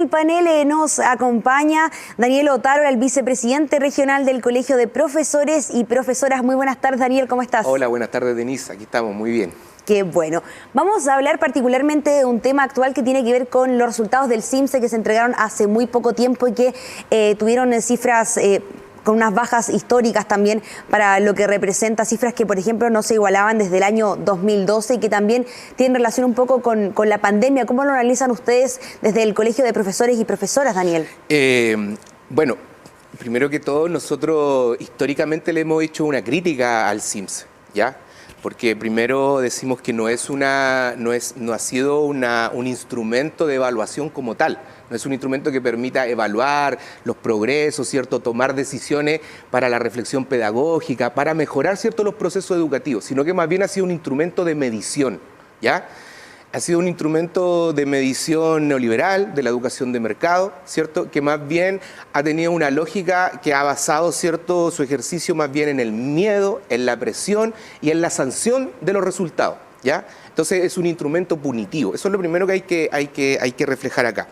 El panel nos acompaña Daniel Otaro, el vicepresidente regional del Colegio de Profesores y Profesoras. Muy buenas tardes, Daniel, ¿cómo estás? Hola, buenas tardes, Denise. Aquí estamos, muy bien. Qué bueno. Vamos a hablar particularmente de un tema actual que tiene que ver con los resultados del CIMSE que se entregaron hace muy poco tiempo y que tuvieron cifras con unas bajas históricas también para lo que representa, cifras que por ejemplo no se igualaban desde el año 2012 y que también tienen relación un poco con la pandemia. ¿Cómo lo analizan ustedes desde el Colegio de Profesores y Profesoras, Daniel? Bueno, primero que todo nosotros históricamente le hemos hecho una crítica al CIMSE, ¿ya? Porque primero decimos que no ha sido un instrumento de evaluación como tal, no es un instrumento que permita evaluar los progresos, ¿cierto? Tomar decisiones para la reflexión pedagógica, para mejorar, ¿cierto?, los procesos educativos, sino que más bien ha sido un instrumento de medición, ¿ya? Ha sido un instrumento de medición neoliberal de la educación de mercado, ¿cierto?, que más bien ha tenido una lógica que ha basado, ¿cierto?, su ejercicio más bien en el miedo, en la presión y en la sanción de los resultados, ¿ya? Entonces es un instrumento punitivo. Eso es lo primero que hay que reflejar acá.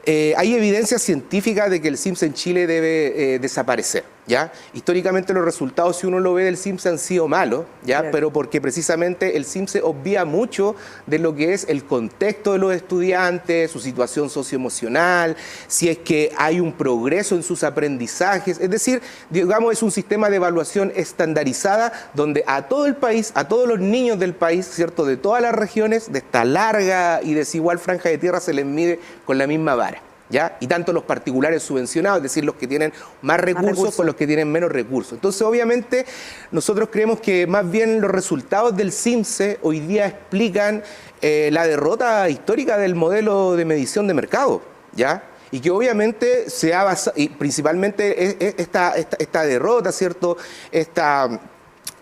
Hay evidencia científica de que el CIMSE en Chile debe desaparecer, ¿ya? Históricamente los resultados, si uno lo ve del CIMSE, han sido malos, ¿ya? Claro. Pero porque precisamente el CIMSE obvia mucho de lo que es el contexto de los estudiantes, su situación socioemocional, si es que hay un progreso en sus aprendizajes. Es decir, digamos, es un sistema de evaluación estandarizada donde a todo el país, a todos los niños del país, ¿cierto?, de todas las regiones, de esta larga y desigual franja de tierra, se les mide con la misma vara, ¿ya? Y tanto los particulares subvencionados, es decir, los que tienen más recursos con los que tienen menos recursos. Entonces, obviamente, nosotros creemos que más bien los resultados del CIMSE hoy día explican la derrota histórica del modelo de medición de mercado, ¿ya? Y que obviamente se ha basado, y principalmente esta derrota, ¿cierto?,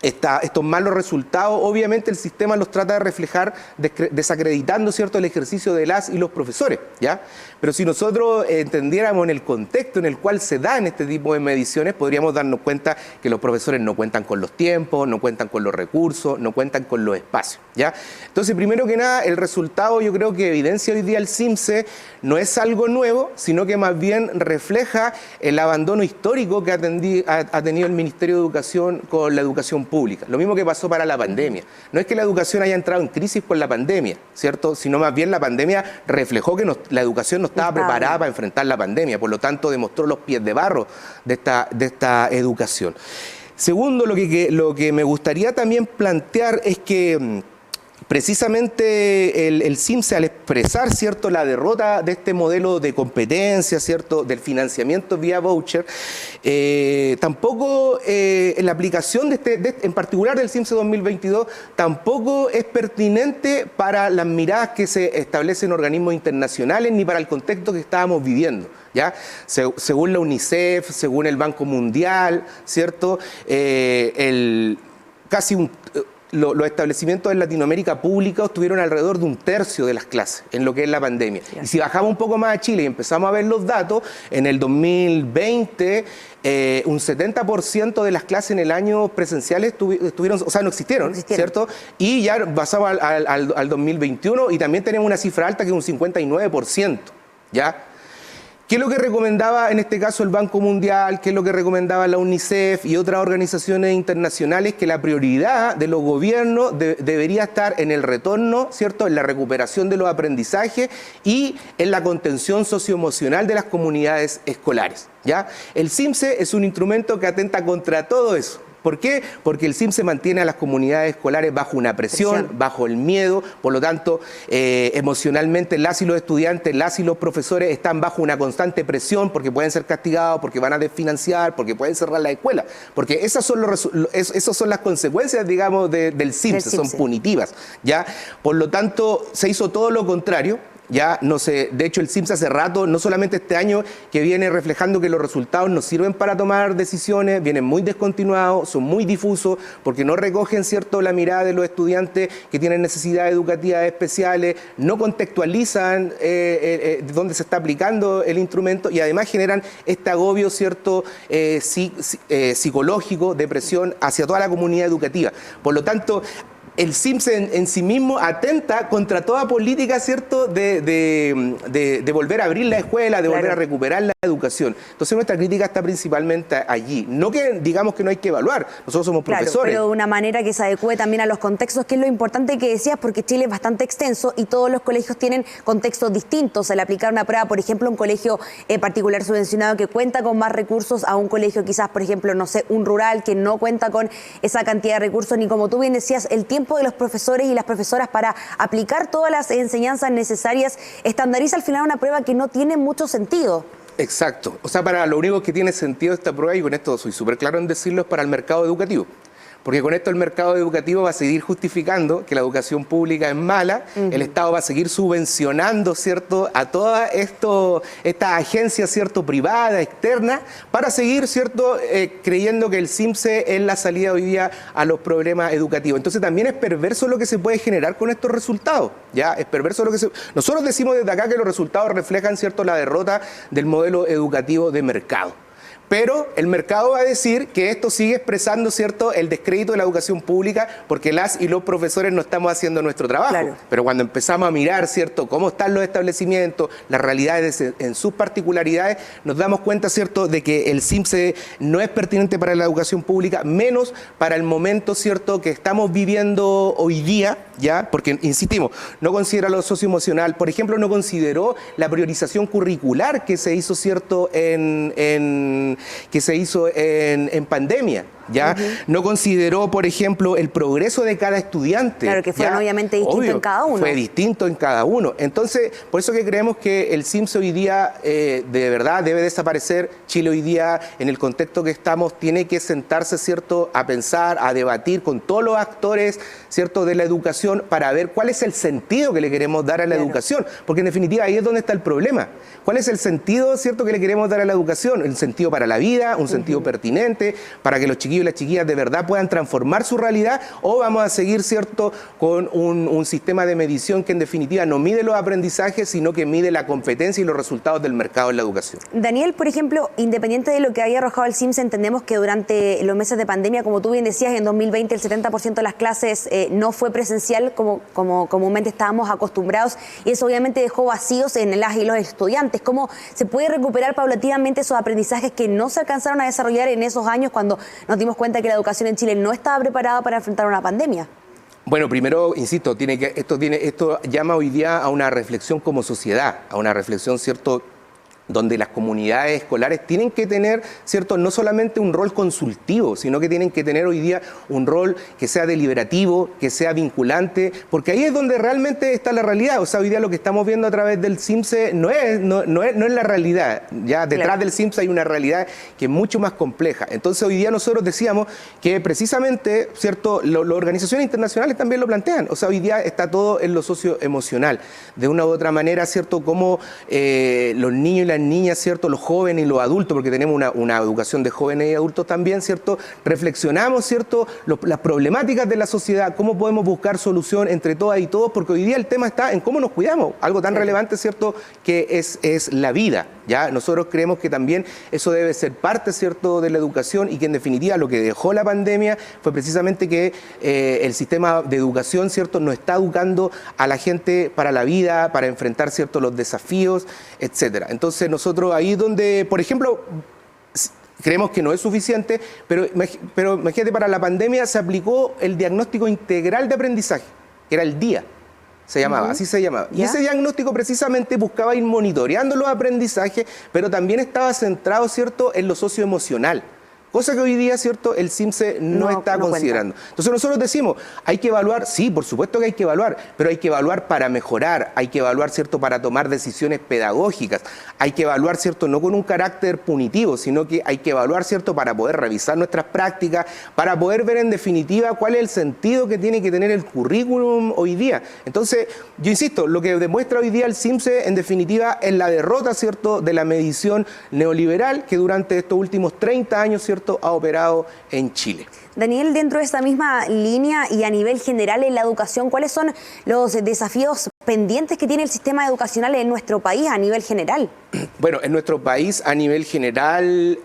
estos malos resultados, obviamente el sistema los trata de reflejar desacreditando, ¿cierto?, el ejercicio de las y los profesores, ¿ya? Pero si nosotros entendiéramos en el contexto en el cual se dan este tipo de mediciones, podríamos darnos cuenta que los profesores no cuentan con los tiempos, no cuentan con los recursos, no cuentan con los espacios, ¿ya? Entonces, primero que nada, el resultado, yo creo que evidencia hoy día el CIMSE, no es algo nuevo, sino que más bien refleja el abandono histórico que ha tenido el Ministerio de Educación con la educación pública. Lo mismo que pasó para la pandemia. No es que la educación haya entrado en crisis por la pandemia, ¿cierto?, sino más bien la pandemia reflejó que la educación no estaba preparada para enfrentar la pandemia, por lo tanto demostró los pies de barro de esta educación. Segundo, lo que me gustaría también plantear es que precisamente el CIMSE, al expresar, ¿cierto?, la derrota de este modelo de competencia, ¿cierto?, del financiamiento vía voucher, tampoco en la aplicación en particular del CIMSE 2022, tampoco es pertinente para las miradas que se establecen en organismos internacionales ni para el contexto que estábamos viviendo, ¿ya? Según la UNICEF, según el Banco Mundial, ¿cierto?, los establecimientos en Latinoamérica públicos tuvieron alrededor de 1/3 de las clases en lo que es la pandemia. Y si bajamos un poco más a Chile y empezamos a ver los datos, en el 2020 un 70% de las clases en el año presenciales estuvieron, o sea, no existieron, ¿cierto? Y ya pasamos al 2021 y también tenemos una cifra alta que es un 59%, ¿ya? ¿Qué es lo que recomendaba en este caso el Banco Mundial? ¿Qué es lo que recomendaba la UNICEF y otras organizaciones internacionales? Que la prioridad de los gobiernos debería estar en el retorno, ¿cierto?, en la recuperación de los aprendizajes y en la contención socioemocional de las comunidades escolares, ¿ya? El CIMSE es un instrumento que atenta contra todo eso. ¿Por qué? Porque el CIMSE mantiene a las comunidades escolares bajo una presión, bajo el miedo, por lo tanto, emocionalmente las y los estudiantes, las y los profesores están bajo una constante presión porque pueden ser castigados, porque van a desfinanciar, porque pueden cerrar la escuela, porque esas son las consecuencias, digamos, del CIMSE, son punitivas, ¿ya? Por lo tanto, se hizo todo lo contrario. Ya no sé, de hecho el CIMSE hace rato, no solamente este año, que viene reflejando que los resultados no sirven para tomar decisiones, vienen muy descontinuados, son muy difusos, porque no recogen, ¿cierto?, la mirada de los estudiantes que tienen necesidades educativas especiales, no contextualizan dónde se está aplicando el instrumento y además generan este agobio, ¿cierto?, psicológico, de presión hacia toda la comunidad educativa. Por lo tanto, el CIMSE en sí mismo atenta contra toda política, ¿cierto?, de volver a abrir la escuela, de volver a recuperar la educación. Entonces nuestra crítica está principalmente allí. No que digamos que no hay que evaluar, nosotros somos profesores. Pero de una manera que se adecue también a los contextos, que es lo importante que decías, porque Chile es bastante extenso y todos los colegios tienen contextos distintos. Al aplicar una prueba, por ejemplo, un colegio particular subvencionado que cuenta con más recursos a un colegio quizás, por ejemplo, no sé, un rural que no cuenta con esa cantidad de recursos, ni como tú bien decías, el tiempo de los profesores y las profesoras para aplicar todas las enseñanzas necesarias, estandariza al final una prueba que no tiene mucho sentido. Exacto. O sea, para lo único que tiene sentido esta prueba, y con esto soy súper claro en decirlo, es para el mercado educativo. Porque con esto el mercado educativo va a seguir justificando que la educación pública es mala, el Estado va a seguir subvencionando, ¿cierto?, a todas estas agencias, ¿cierto?, privadas, externas, para seguir, ¿cierto?, creyendo que el CIMSE es la salida hoy día a los problemas educativos. Entonces también es perverso lo que se puede generar con estos resultados, ¿ya? Es perverso lo que Nosotros decimos desde acá que los resultados reflejan, ¿cierto?, la derrota del modelo educativo de mercado. Pero el mercado va a decir que esto sigue expresando, ¿cierto?, el descrédito de la educación pública porque las y los profesores no estamos haciendo nuestro trabajo. Claro. Pero cuando empezamos a mirar, ¿cierto?, cómo están los establecimientos, las realidades en sus particularidades, nos damos cuenta, ¿cierto?, de que el CIMSE no es pertinente para la educación pública, menos para el momento, ¿cierto?, que estamos viviendo hoy día, ¿ya? Porque, insistimos, no considera lo socioemocional. Por ejemplo, no consideró la priorización curricular que se hizo, ¿cierto?, en pandemia, ¿ya? No consideró, por ejemplo, el progreso de cada estudiante. Claro, que fue obviamente distinto en cada uno. Fue distinto en cada uno. Entonces, por eso que creemos que el CIMSE hoy día de verdad debe desaparecer. Chile hoy día, en el contexto que estamos, tiene que sentarse, ¿cierto?, a pensar, a debatir con todos los actores, ¿cierto?, de la educación para ver cuál es el sentido que le queremos dar a la educación. Porque en definitiva ahí es donde está el problema. ¿Cuál es el sentido, ¿cierto?, que le queremos dar a la educación? El sentido para la vida, un sentido pertinente, para que los chiquillos y las chiquillas de verdad puedan transformar su realidad, o vamos a seguir, ¿cierto?, con un sistema de medición que en definitiva no mide los aprendizajes, sino que mide la competencia y los resultados del mercado en la educación. Daniel, por ejemplo, independiente de lo que haya arrojado el CIMSE, entendemos que durante los meses de pandemia, como tú bien decías, en 2020 el 70% de las clases no fue presencial como comúnmente estábamos acostumbrados, y eso obviamente dejó vacíos en las y los estudiantes. ¿Cómo se puede recuperar paulatinamente esos aprendizajes que no se alcanzaron a desarrollar en esos años cuando nos dimos cuenta que la educación en Chile no estaba preparada para enfrentar una pandemia? Bueno, primero, insisto, esto llama hoy día a una reflexión como sociedad, a una reflexión, ¿cierto?, donde las comunidades escolares tienen que tener, ¿cierto?, no solamente un rol consultivo, sino que tienen que tener hoy día un rol que sea deliberativo, que sea vinculante, porque ahí es donde realmente está la realidad. O sea, hoy día lo que estamos viendo a través del CIMSE no es la realidad. Ya detrás del CIMSE hay una realidad que es mucho más compleja. Entonces hoy día nosotros decíamos que precisamente, ¿cierto?, las organizaciones internacionales también lo plantean. O sea, hoy día está todo en lo socioemocional. De una u otra manera, ¿cierto?, como los niños y las niñas, ¿cierto?, los jóvenes y los adultos, porque tenemos una educación de jóvenes y adultos también, ¿cierto?, reflexionamos, ¿cierto?, las problemáticas de la sociedad, cómo podemos buscar solución entre todas y todos, porque hoy día el tema está en cómo nos cuidamos, algo tan relevante, ¿cierto?, que es la vida, ¿ya? Nosotros creemos que también eso debe ser parte, ¿cierto?, de la educación, y que en definitiva lo que dejó la pandemia fue precisamente que el sistema de educación, ¿cierto?, no está educando a la gente para la vida, para enfrentar, ¿cierto?, los desafíos, etcétera. Entonces nosotros ahí donde, por ejemplo, creemos que no es suficiente, pero imagínate, para la pandemia se aplicó el diagnóstico integral de aprendizaje, que era el DIA, se llamaba, así se llamaba. Y ese diagnóstico precisamente buscaba ir monitoreando los aprendizajes, pero también estaba centrado, ¿cierto?, en lo socioemocional. Cosa que hoy día, ¿cierto?, el CIMSE no está considerando. Entonces nosotros decimos, hay que evaluar, sí, por supuesto que hay que evaluar, pero hay que evaluar para mejorar, hay que evaluar, ¿cierto?, para tomar decisiones pedagógicas, hay que evaluar, ¿cierto?, no con un carácter punitivo, sino que hay que evaluar, ¿cierto?, para poder revisar nuestras prácticas, para poder ver en definitiva cuál es el sentido que tiene que tener el currículum hoy día. Entonces, yo insisto, lo que demuestra hoy día el CIMSE, en definitiva, es la derrota, ¿cierto?, de la medición neoliberal que durante estos últimos 30 años, ¿cierto?, ha operado en Chile. Daniel, dentro de esta misma línea y a nivel general en la educación, ¿cuáles son los desafíos pendientes que tiene el sistema educacional en nuestro país a nivel general? Bueno, en nuestro país a nivel general,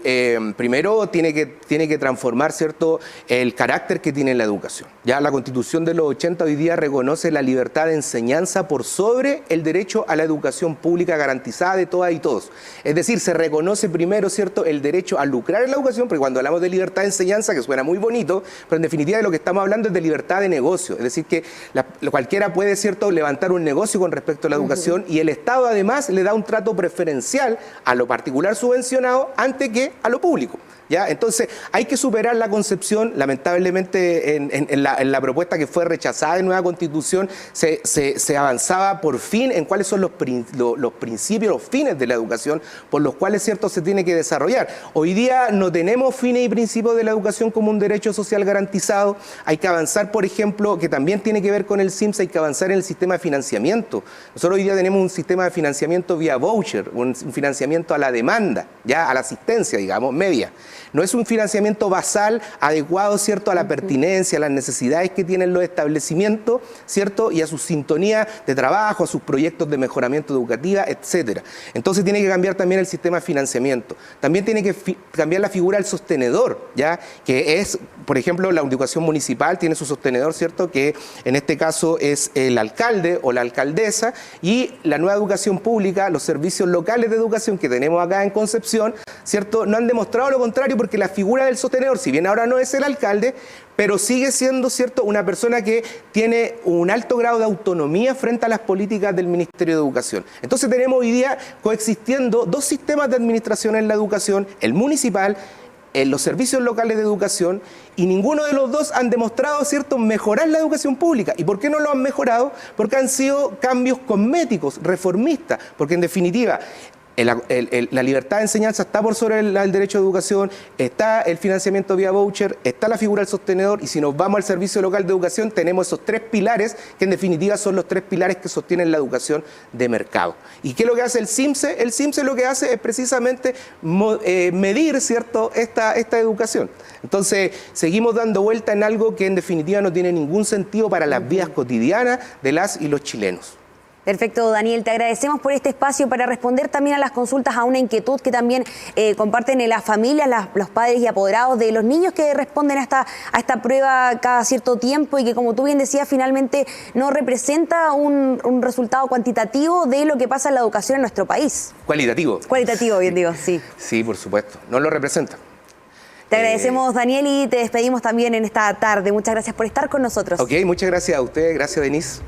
primero tiene que transformar, ¿cierto?, el carácter que tiene la educación. Ya la Constitución de los 80 hoy día reconoce la libertad de enseñanza por sobre el derecho a la educación pública garantizada de todas y todos. Es decir, se reconoce primero, ¿cierto?, el derecho a lucrar en la educación, porque cuando hablamos de libertad de enseñanza, que suena muy bonito, pero en definitiva de lo que estamos hablando es de libertad de negocio. Es decir, que cualquiera puede, ¿cierto?, levantar un negocio con respecto a la educación y el Estado además le da un trato preferencial a lo particular subvencionado antes que a lo público. ¿Ya? Entonces hay que superar la concepción, lamentablemente en la propuesta que fue rechazada en nueva Constitución se avanzaba por fin en cuáles son los principios, los fines de la educación por los cuales, ¿cierto?, se tiene que desarrollar. Hoy día no tenemos fines y principios de la educación como un derecho social garantizado. Hay que avanzar, por ejemplo, que también tiene que ver con el SIMS, hay que avanzar en el sistema de financiamiento. Nosotros hoy día tenemos un sistema de financiamiento vía voucher, un financiamiento a la demanda, ya a la asistencia, digamos, media. No es un financiamiento basal adecuado, ¿cierto?, a la pertinencia, a las necesidades que tienen los establecimientos, ¿cierto?, y a su sintonía de trabajo, a sus proyectos de mejoramiento educativa, etcétera. Entonces tiene que cambiar también el sistema de financiamiento. También tiene que cambiar la figura del sostenedor, ¿ya?, que es, por ejemplo, la educación municipal tiene su sostenedor, ¿cierto?, que en este caso es el alcalde o la alcaldesa, y la nueva educación pública, los servicios locales de educación que tenemos acá en Concepción, ¿cierto?, no han demostrado lo contrario, porque la figura del sostenedor, si bien ahora no es el alcalde, pero sigue siendo, ¿cierto?, una persona que tiene un alto grado de autonomía frente a las políticas del Ministerio de Educación. Entonces tenemos hoy día coexistiendo dos sistemas de administración en la educación, el municipal, en los servicios locales de educación, y ninguno de los dos han demostrado, ¿cierto?, mejorar la educación pública. ¿Y por qué no lo han mejorado? Porque han sido cambios cosméticos, reformistas, porque en definitiva la libertad de enseñanza está por sobre el derecho de educación, está el financiamiento vía voucher, está la figura del sostenedor, y si nos vamos al servicio local de educación tenemos esos tres pilares que en definitiva son los tres pilares que sostienen la educación de mercado. ¿Y qué es lo que hace el SIMSE? El SIMSE lo que hace es precisamente medir, ¿cierto?, esta educación. Entonces seguimos dando vuelta en algo que en definitiva no tiene ningún sentido para las vidas cotidianas de las y los chilenos. Perfecto, Daniel, te agradecemos por este espacio para responder también a las consultas, a una inquietud que también comparten las familias, los padres y apoderados de los niños que responden a esta prueba cada cierto tiempo y que, como tú bien decías, finalmente no representa un resultado cuantitativo de lo que pasa en la educación en nuestro país. Cualitativo. Cualitativo, bien digo, sí. Sí, por supuesto, no lo representa. Te agradecemos, Daniel, y te despedimos también en esta tarde. Muchas gracias por estar con nosotros. Ok, muchas gracias a ustedes, gracias, Denise.